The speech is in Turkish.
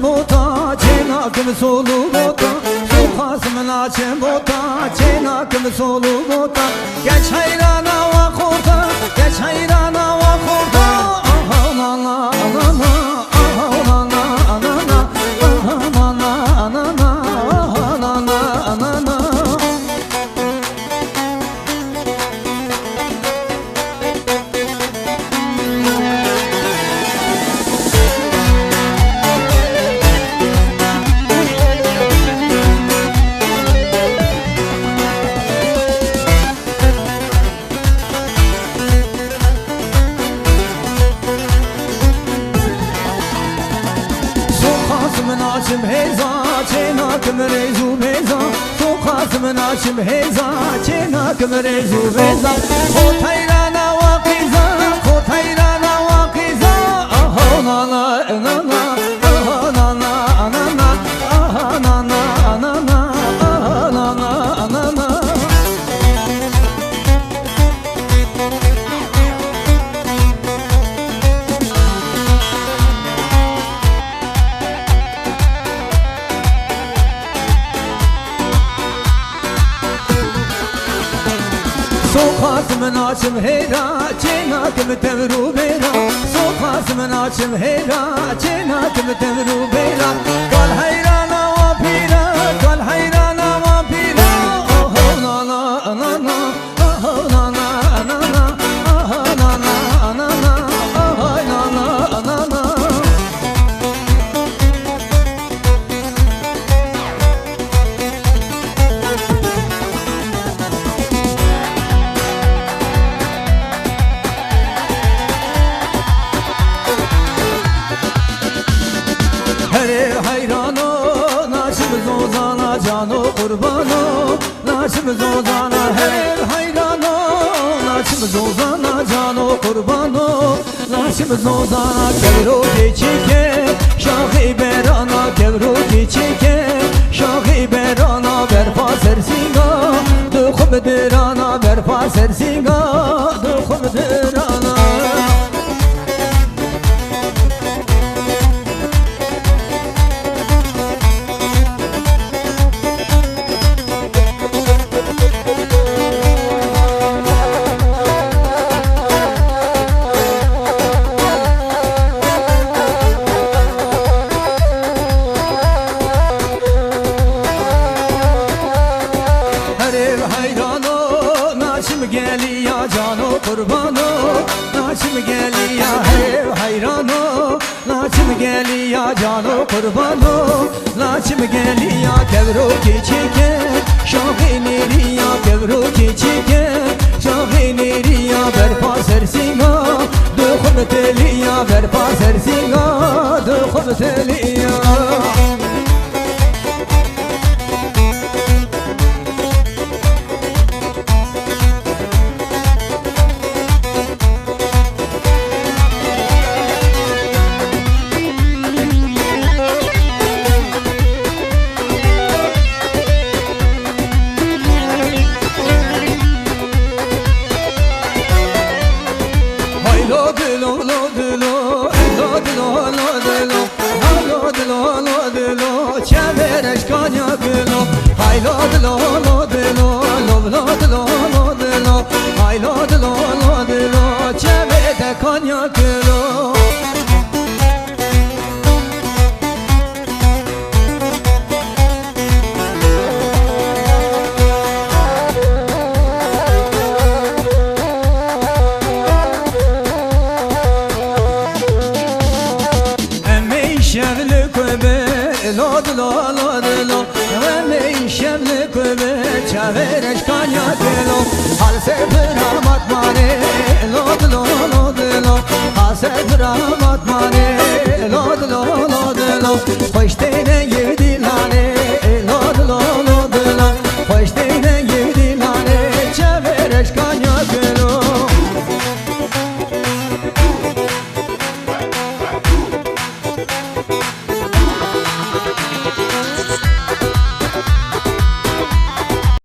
bota Çenakım solu bota Sokasımın açın bota Çenakım solu bota Geç hayrana vak orta Geç hayrana vak orta Aha nana anana Aha nana anana Aha nana anana Aha nana anana Sokasımın açım heza Çenakım rezu beza Sokasımın açım heza Çenakım rezu beza Kotayrana vakiza Kotayrana vakiza Aha nana nana Aha nana anana Aha nana anana Aha nana anana Sokasımın açım hera Çenakım tevru bera Sokasımın açım hera Çenakım tevru bera Kal hayrana vapira Kal hayrana vapira Aha nana anana Aha nana anana Aha nana anana Aha nana anana hayrano Naşımız ozana cano kurbano Naşımız ozana her hayrano Naşımız ozana cano kurbano Naşımız ozana kevro geçike Şahi berana kevro geçike Şahi berana berpa sersinga Dukhum derana berpa sersinga Dukhum derana geliya cano kurbano Naçım geliya her hayrano Naçım geliya cano kurbano Naçım geliya kevro keçike Şahi neriya kevro keçike Şahi neriya berpa sersinga Dukhum teliya berpa sersinga Dukhum teliya Çavereş kanya kelo Halse bıramat mare Lodlo lodlo Halse bıramat mare Lodlo lodlo Hoşte